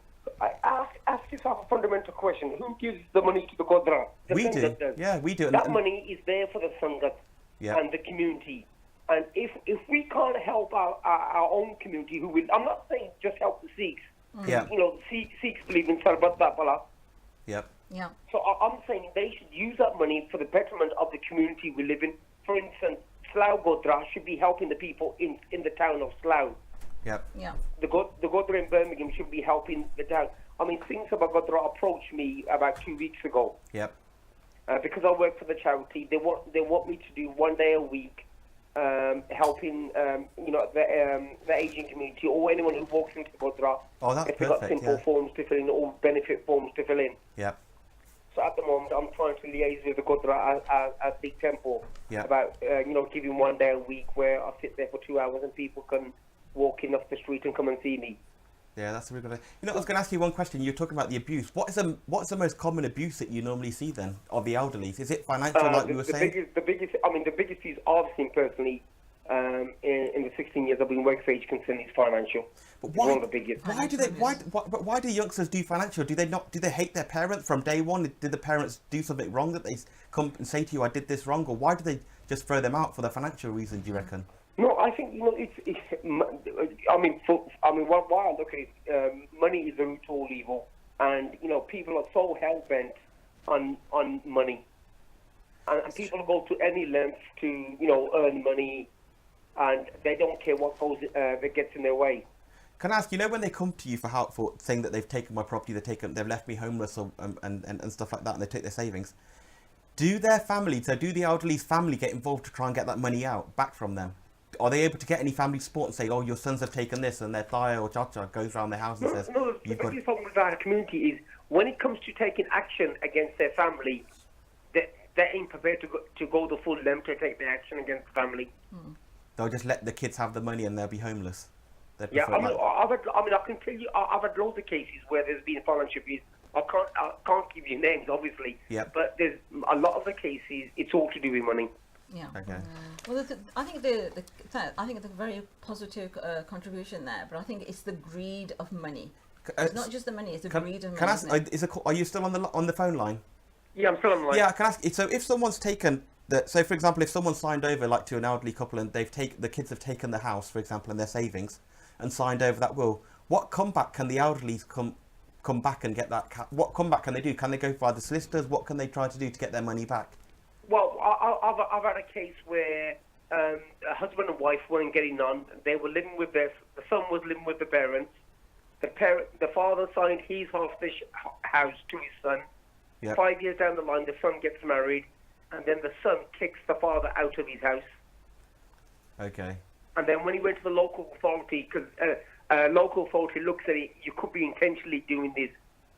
ask yourself a fundamental question: who gives the money to the Gurdwara? The We do. Sangat does. Yeah, we do. That money is there for the Sangat Yeah. and the community. And if we can't help our own community, who will, I'm not saying just help the Sikhs. Yeah. You know, Sikhs believe in Sarbat Bala. Yep. Yeah. So I'm saying they should use that money for the betterment of the community we live in. For instance, Slough Gurdwara should be helping the people in the town of Slough. Yep. Yeah. The Gurdwara in Birmingham should be helping the town. I mean, Singh Sabha Gurdwara approached me about 2 weeks ago Yep. because I work for the charity. They want me to do 1 day a week, helping the Asian community or anyone who walks into the Gurdwara. Oh, that's if they've got perfect. simple Yeah. forms to fill in or benefit forms to fill in. Yep. So at the moment, I'm trying to liaise with the Gurdwara at Big Temple Yeah. about giving 1 day a week where I sit there for 2 hours and people can walk in off the street and come and see me. Yeah, that's a really good idea. You know, I was going to ask you one question. You're talking about the abuse. What's the most common abuse that you normally see then of the elderly? Is it financial, like you were saying? The biggest is I've seen personally in the 16 years I've been working for Age Concern is financial. But It's why? one of the biggest. Why do they? Why do youngsters do financial? Do they not? Do they hate their parents from day one? Did the parents do something wrong that they come and say to you, "I did this wrong," or why do they just throw them out for the financial reason? Do you reckon? No, I think it's why I look at it, money is the root to all evil, and people are so hell bent on money, and people go to any length to earn money, and they don't care what goes that gets in their way. Can I ask, when they come to you for help, for saying that they've taken my property, they've left me homeless, or and stuff like that, and they take their savings, do their family, so do the elderly's family get involved to try and get that money out back from them? Are they able to get any family support and say, "Oh, your sons have taken this," and their thaya or chacha goes around their house and says, No, the biggest problem with our community is when it comes to taking action against their family, they ain't prepared to go the full length to take the action against the family. they'll just let the kids have the money and they'll be homeless? Yeah, I can tell you, I've had loads of cases where there's been financial abuse. I can't give you names, obviously. Yeah. But there's a lot of the cases. It's all to do with money. Yeah. Okay. Well, I think it's a very positive contribution there, but I think it's the greed of money. It's not just the money; it's the greed of money. Can I ask? Are you still on the phone line? Yeah, I'm still on the line. Yeah, can I ask? So if someone's taken so for example, if someone signed over like to an elderly couple and the kids have taken the house, for example, and their savings, and signed over that will, what comeback can the elderly come back and get that? What comeback can they do? Can they go via the solicitors? What can they try to do to get their money back? Well, I've had a case where a husband and wife weren't getting on. They were living with the son was living with the parents. The father signed his half the house to his son. Yep. 5 years down the line, the son gets married, and then the son kicks the father out of his house. Okay. And then when he went to the local authority, because local authority looks at it, you could be intentionally doing this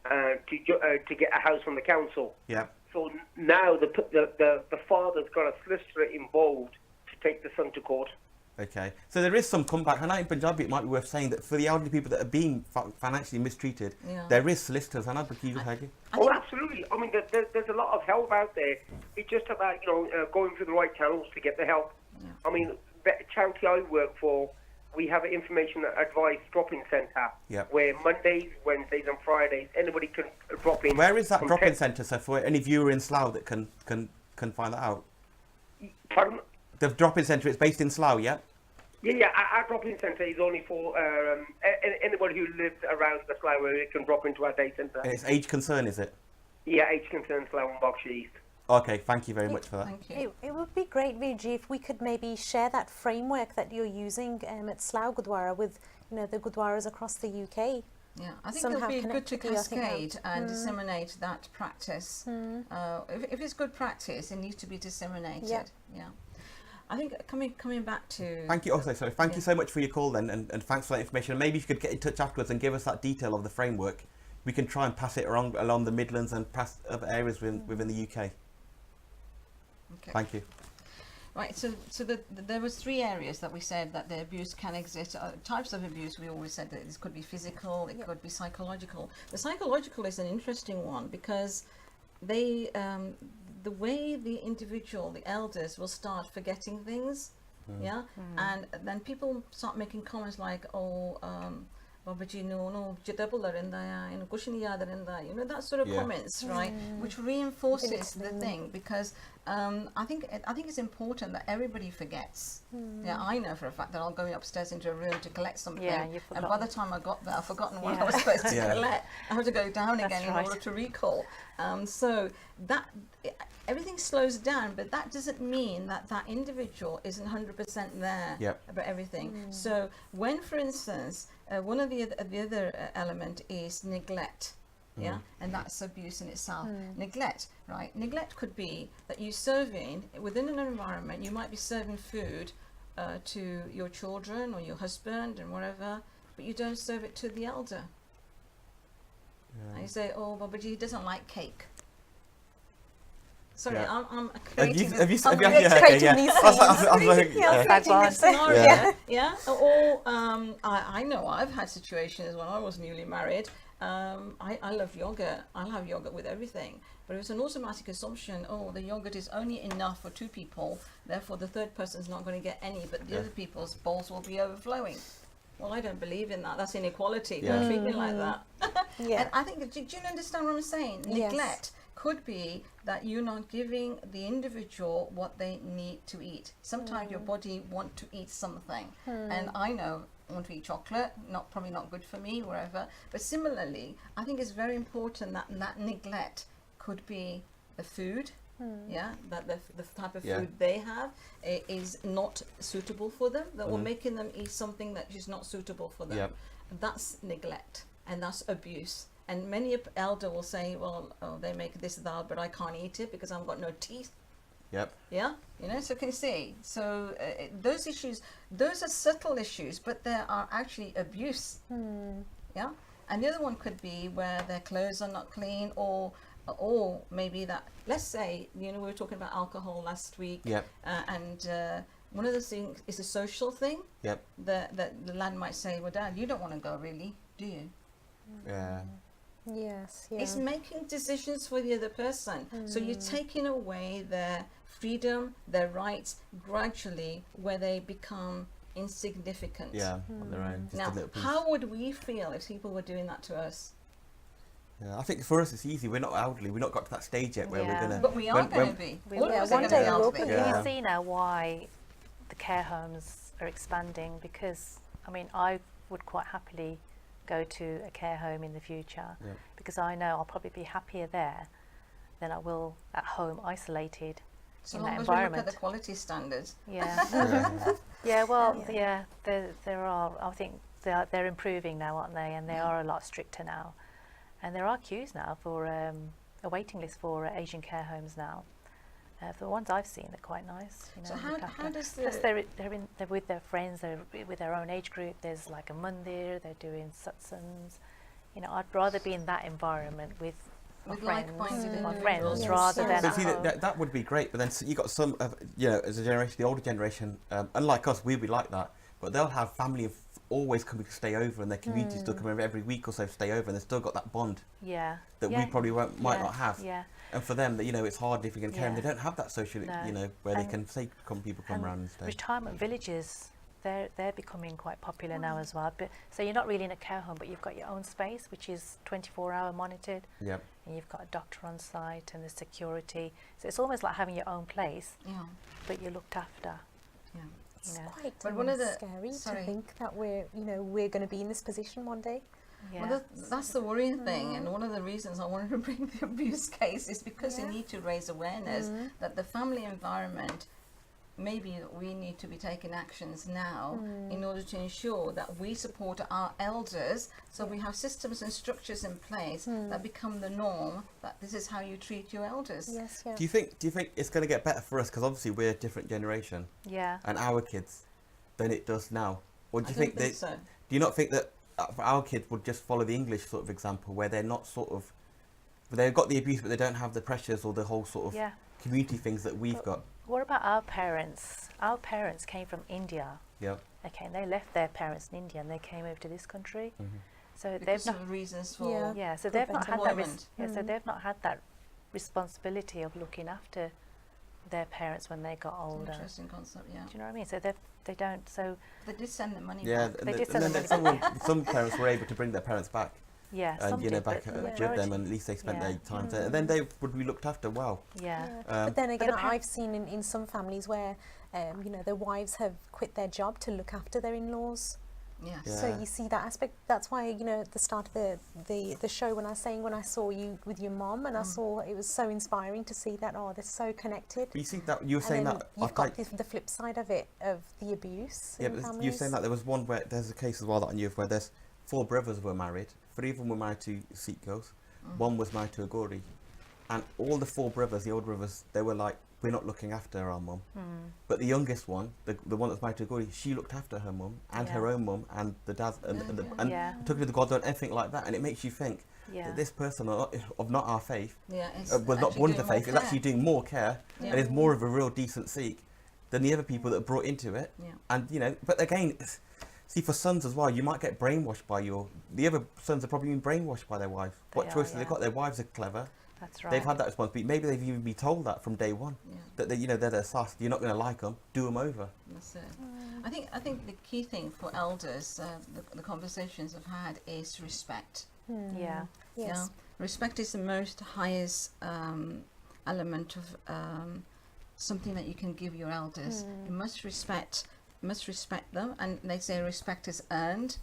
to get a house from the council. Yeah. So now the father's got a solicitor involved to take the son to court. Okay. So there is some comeback. And in Punjabi, it might be worth saying that for the elderly people that are being financially mistreated, there is solicitors. And Oh, absolutely. I mean, there's a lot of help out there. It's just about going through the right channels to get the help. Yeah. I mean, the charity I work for, we have an information advice drop-in centre where Mondays, Wednesdays and Fridays, anybody can drop in. Where is that drop-in centre? So for any viewer in Slough that can find that out. Pardon? The drop-in centre is based in Slough, yeah? Yeah. Our drop-in centre is only for anybody who lives around the Slough area can drop into our day centre. And it's Age Concern, is it? Yeah, Age Concern, Slough and Berkshire East. Okay, thank you very much for that. Thank you. It would be great, Viji, if we could maybe share that framework that you're using at Slough Gurdwara with the Gurdwaras across the UK. Yeah, I think Somehow it would be good to connectivity, I think, cascade and disseminate that practice. If it's good practice, it needs to be disseminated. Yeah. I think coming back to... Thank you also, sorry. Thank you so much for your call then, and thanks for that information. And maybe if you could get in touch afterwards and give us that detail of the framework, we can try and pass it along the Midlands and past other areas within the UK. Okay. Thank you. Right, so there was 3 areas that we said that the abuse can exist. Types of abuse, we always said that this could be physical, it could be psychological. The psychological is an interesting one because they, the way the individual, the elders, will start forgetting things, and then people start making comments like, Babaji, no, that sort of comments, right, which reinforces the thing, because I think it's important that everybody forgets. Yeah, I know for a fact that I'll go upstairs into a room to collect something, and by the time I got there, I've forgotten what I was supposed to collect. I have to go down again in order to recall. So that everything slows down, but that doesn't mean that individual isn't 100% there about everything. So when, for instance, one of the other element is neglect. And that's abuse in itself. Neglect, right? Neglect could be that you serving within an environment, you might be serving food to your children or your husband and whatever, but you don't serve it to the elder. And you say, oh, Babaji, he doesn't like cake. Sorry, I'm creating these scenes. Or I know I've had situations when I was newly married, I love yogurt. I'll have yogurt with everything. But if it's an automatic assumption, oh, the yogurt is only enough for 2 people, therefore the third person's not going to get any, but the other people's bowls will be overflowing. Well, I don't believe in that. That's inequality. Don't treat me like that. And I think, do you understand what I'm saying? Yes. Neglect could be that you're not giving the individual what they need to eat. Sometimes your body wants to eat something. And I know I want to eat chocolate, probably not good for me, wherever. But similarly, I think it's very important that neglect could be the food. That the type of food they have is not suitable for them, that we're making them eat something that is not suitable for them. That's neglect, and that's abuse. And many elder will say, well, they make this dal, but I can't eat it because I've got no teeth. So can you see? So those issues, those are subtle issues, but there are actually abuse. And the other one could be where their clothes are not clean, or maybe that, let's say, we were talking about alcohol last week, and one of the things is a social thing. The lad might say, well, Dad, you don't want to go, really, do you? Yes. It's making decisions for the other person. So you're taking away their freedom, their rights, gradually, where they become insignificant. On their own. Now, how would we feel if people were doing that to us? I think for us it's easy. We're not elderly. We've not got to that stage yet where we're gonna. But we are going to be. We All of will. us are One going to day be we will elderly. be. Can you see now why the care homes are expanding? Because, I mean, I would quite happily go to a care home in the future because I know I'll probably be happier there than I will at home, isolated So in long that as we look environment. at the quality standards. There are, I think they're improving now, aren't they? And they are a lot stricter now. And there are queues now for a waiting list for Asian care homes now. For the ones I've seen, they're quite nice. So how does Plus they're with their friends, they're with their own age group. There's like a mandir, they're doing satsangs. I'd rather be in that environment with my friends rather than So at see, home. that would be great, but then you got some, as a generation, the older generation, unlike us, we'll be like that, but they'll have family always coming to stay over, and their community still come over every week or so to stay over, and they've still got that bond that we probably might not have. And for them, it's hard if you can care them. They don't have that social, where they can say people come around and stay. Retirement villages, they're becoming quite popular now as well. But so you're not really in a care home, but you've got your own space, which is 24-hour monitored. And you've got a doctor on site and the security. So it's almost like having your own place, but you're looked after. It's quite scary to think that we're going to be in this position one day. Well, that's the worrying thing, and one of the reasons I wanted to bring the abuse case is because you need to raise awareness that the family environment, maybe we need to be taking actions now in order to ensure that we support our elders, so we have systems and structures in place that become the norm, that this is how you treat your elders. Do you think it's going to get better for us, because obviously we're a different generation and our kids than it does now, or do you think that so. Do you not think that our kids would just follow the English sort of example, where they're not they've got the abuse but they don't have the pressures or the whole sort of community things that we've got? What about our parents? Our parents came from India. Okay, and they left their parents in India and they came over to this country. So because of reasons for so they've not had that so they've not had that responsibility of looking after their parents when they got older. Interesting concept, Do you know what I mean? So they don't. So they did send the money back. They did send the money back. Some parents were able to bring their parents back. Some did, back with them, and at least they spent their time there, and then they would be looked after well. But then again, I've seen in some families where their wives have quit their job to look after their in-laws. So you see that aspect. That's why at the start of the show, when I saw you with your mom, and I saw it was so inspiring to see that they're so connected. But you see that you were saying that you've got the flip side of it, of the abuse. Yeah, but you were saying that there was one where there's a case as well that I knew of where there's 4 brothers were married. 3 of them were married to Sikh girls. 1 was married to a Gauri, and all the 4 brothers, the older brothers, they were like, we're not looking after our mum. But the youngest one, the one that's married to a Gauri, she looked after her mum and her own mum and the dad and took her to the God and everything like that. And it makes you think that this person of not our faith, was not born of the faith, is actually doing more care and is more of a real decent Sikh than the other people that are brought into it. And but again, See, for sons as well, you might get brainwashed by the other sons are probably been brainwashed by their wife. What They choice are, have they yeah. got? Their wives are clever. That's right. They've had that responsibility. Maybe they've even been told that from day one. Yeah. That they, they're the sus. You're not going to like them. Do them over. That's it. I think the key thing for elders, the conversations I've had, is respect. Yeah. Yes. Yeah, respect is the most highest element of something that you can give your elders. You must respect them, and they say respect is earned.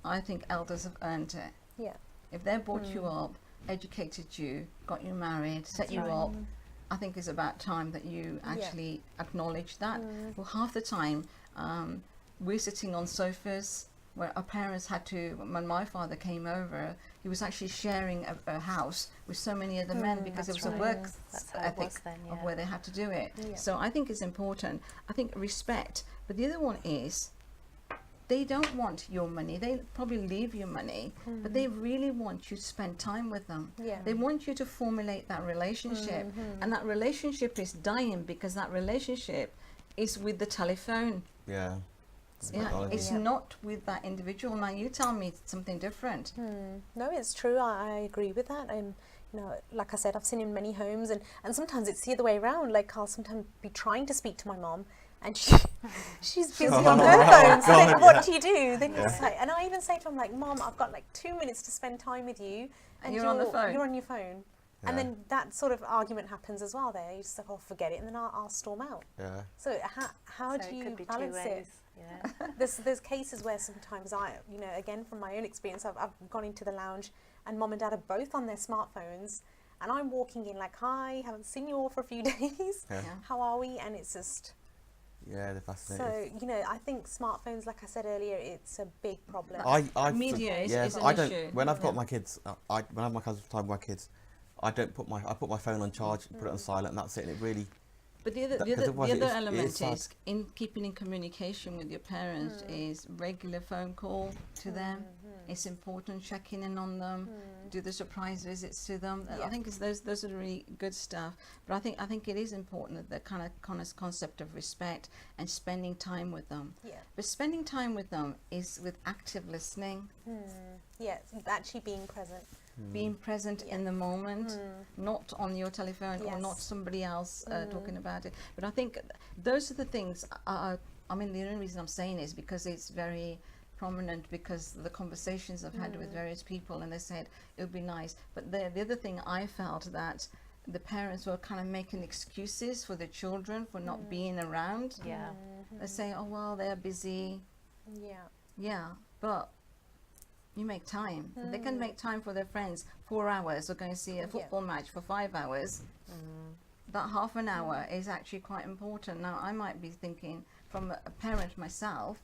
I think elders have earned it. Yeah. If they brought you up, educated you, got you married, set you right. up, I think it's about time that you actually acknowledge that. Well, half the time, we're sitting on sofas where our parents had to, when my father came over, he was actually sharing a house with so many other men because it was That's a right. work That's how it ethic was then, of yeah. where they had to do it. Yeah. So I think it's important. I think respect. But the other one is, they don't want your money. They probably leave your money, but they really want you to spend time with them. Yeah. They want you to formulate that relationship. And that relationship is dying because that relationship is with the telephone. Yeah. Yeah, Technology. it's not with that individual. Now you tell me something different. No, it's true. I agree with that. You know, like I said, I've seen in many homes, and sometimes it's the other way around. Like, I'll sometimes be trying to speak to my mom, and she's busy on her phone. So then, what do you do? Then you say, and I even say to her, I'm like, Mom, I've got like 2 minutes to spend time with you, and You're on the phone. You're on your phone. Yeah. And then that sort of argument happens as well. There, you just like, oh, forget it, and then I'll storm out. Yeah. So how So do it you could be two balance it? ways. Yeah. There's cases where sometimes you know, again from my own experience, I've gone into the lounge and Mom and Dad are both on their smartphones, and I'm walking in like, hi, haven't seen you all for a few days. Yeah. How are we? And it's just Yeah, they're fascinated. so, you know, I think smartphones, like I said earlier, it's a big problem. I Media is an I don't. issue. When I've got Yeah. my kids, when I have my time with my kids, I don't put my phone on charge, put it on silent, and that's it. And it really, But the other, That- the 'cause other, otherwise the it other is- it element is sad. is in keeping in communication with your parents is regular phone call to them. It's important checking in on them, do the surprise visits to them. I Yeah. think it's those are really good stuff. But I think it is important that the kind of concept of respect and spending time with them. Yeah. But spending time with them is with active listening, Yeah, actually being present. being present in the moment, not on your telephone or not Yes. somebody else talking about it. But I think those are the things. I mean, the only reason I'm saying is because it's very prominent, because the conversations I've had with various people, and they said it would be nice. But the other thing I felt that the parents were kind of making excuses for the children for not being around. Yeah. They say, oh well, they're busy. Yeah. Yeah, but you make time. If they can make time for their friends 4 hours or going to see a football match for 5 hours, that half an hour is actually quite important. Now, I might be thinking from a parent myself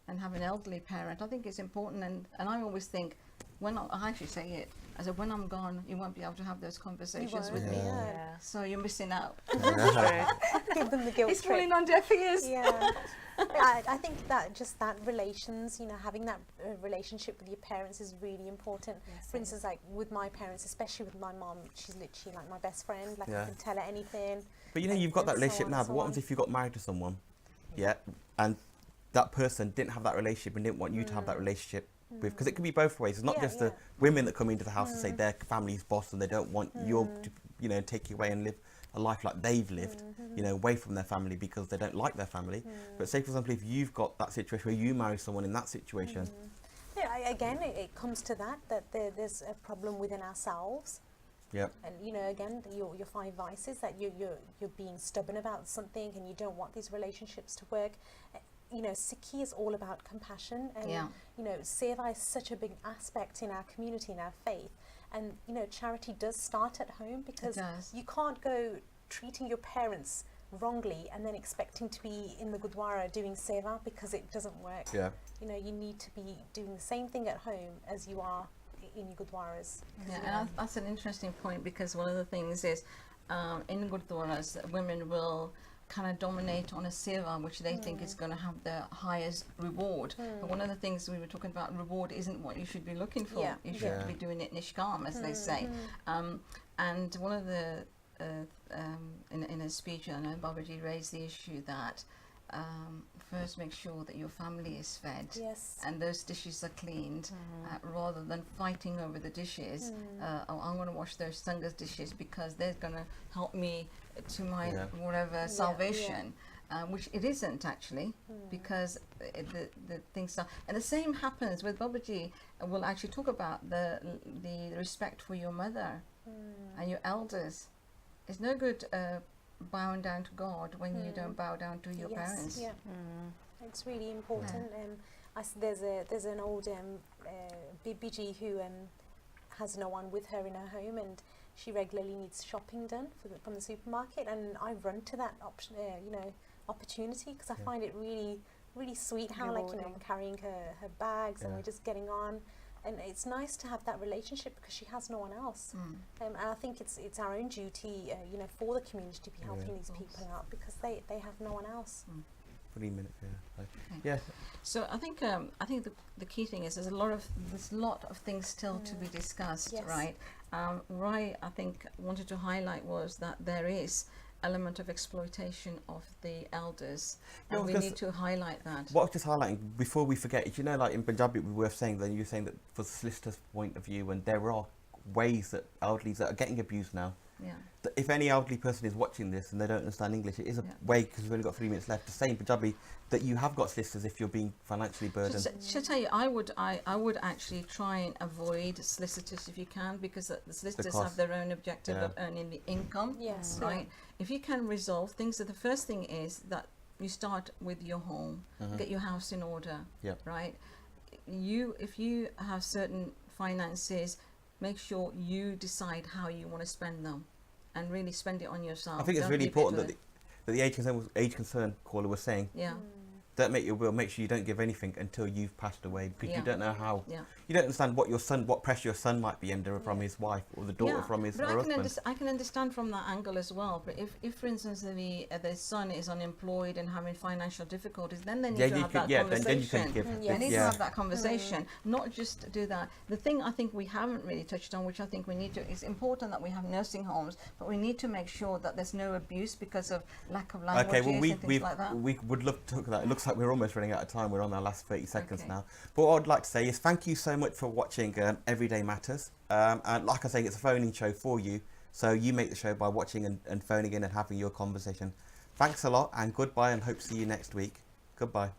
and have an elderly parent, I think it's important. And I always think, when I actually say it, I said, when I'm gone, you won't be able to have those conversations with me. Yeah. Yeah. So you're missing out. Give them the guilt It's trip. falling on deaf ears. Yeah. I think that just that relations, you know, having that relationship with your parents is really important. Yes, For it instance, like with my parents, especially with my mom, she's literally like my best friend. Like Yeah. I can tell her anything. But you know, and- you've got and that so relationship on now. and But so what on. happens if you got married to someone, and that person didn't have that relationship and didn't want you to have that relationship with? Because it could be both ways. It's not Yeah, just yeah. the women that come into the house and say their family's boss and they don't want you to, you know, take you away and live a life like they've lived, you know, away from their family because they don't like their family. But say, for example, if you've got that situation where you marry someone in that situation, Yeah, again, it comes to that there's a problem within ourselves. yeah, And you know, again, your 5 vices, that you're being stubborn about something and you don't want these relationships to work. You know, Sikhi is all about compassion, and Yeah. you know, seva is such a big aspect in our community, in our faith. And you know, charity does start at home, because does. you can't go treating your parents wrongly and then expecting to be in the Gurdwara doing seva, because it doesn't work. yeah. You know, you need to be doing the same thing at home as you are in your Gurdwaras. Yeah, and that's an interesting point, because one of the things is in Gurdwaras, women will kind of dominate on a seva, which they think is going to have the highest reward. But one of the things we were talking about, reward isn't what you should be looking for. Yeah. You should Yeah. be doing it nishkam, as they say. And one of the in a speech, I know Babaji raised the issue that first make sure that your family is fed Yes. and those dishes are cleaned, rather than fighting over the dishes. Oh, I'm going to wash those Sangat's dishes because they're going to help me to my whatever salvation. Which it isn't actually, because the things are, and the same happens with Babaji. We'll actually talk about the respect for your mother and your elders. It's no good bowing down to God when you don't bow down to your parents. Yeah. It's really important. There's an old Bibiji who has no one with her in her home, and she regularly needs shopping done from the supermarket, and I run to that opportunity because I find it really, really sweet how I'm carrying her bags and we're just getting on, and it's nice to have that relationship because she has no one else. And I think it's our own duty, for the community to be helping these people out because they have no one else. 3 minutes. So I think the key thing is there's a lot of things still to be discussed, right? Right. I think wanted to highlight was that there is element of exploitation of the elders, and we need to highlight that. What I was just highlighting before we forget is, like in Punjabi, we were saying that you're saying that for the solicitor's point of view, and there are ways that elderlies that are getting abused now. Yeah. That if any elderly person is watching this and they don't understand English, it is a way, because we've only got 3 minutes left, to say in Punjabi that you have got solicitors if you're being financially burdened. Should I tell you, I would actually try and avoid solicitors if you can, because the solicitors have their own objective of earning the income. Yes. Right. If you can resolve things, so the first thing is that you start with your home, get your house in order. Right. If you have certain finances, make sure you decide how you want to spend them, and really spend it on yourself. I think it's really important that the age concern caller was saying. Don't make your will. Make sure you don't give anything until you've passed away, because you don't know how. You don't understand what pressure your son might be under from his wife, or the daughter from his husband. I can understand from that angle as well. But if for instance, the son is unemployed and having financial difficulties, then they need to have that conversation. Then you can give. They need to have that conversation, not just do that. The thing I think we haven't really touched on, which I think we need to, it's important that we have nursing homes, but we need to make sure that there's no abuse because of lack of languages and things like that. We would love to talk about that. It looks like we're almost running out of time. We're on our last 30 seconds now. But what I'd like to say is thank you so much for watching Everyday Matters. And like I say, it's a phoning show for you. So you make the show by watching and phoning in and having your conversation. Thanks a lot, and goodbye, and hope to see you next week. Goodbye.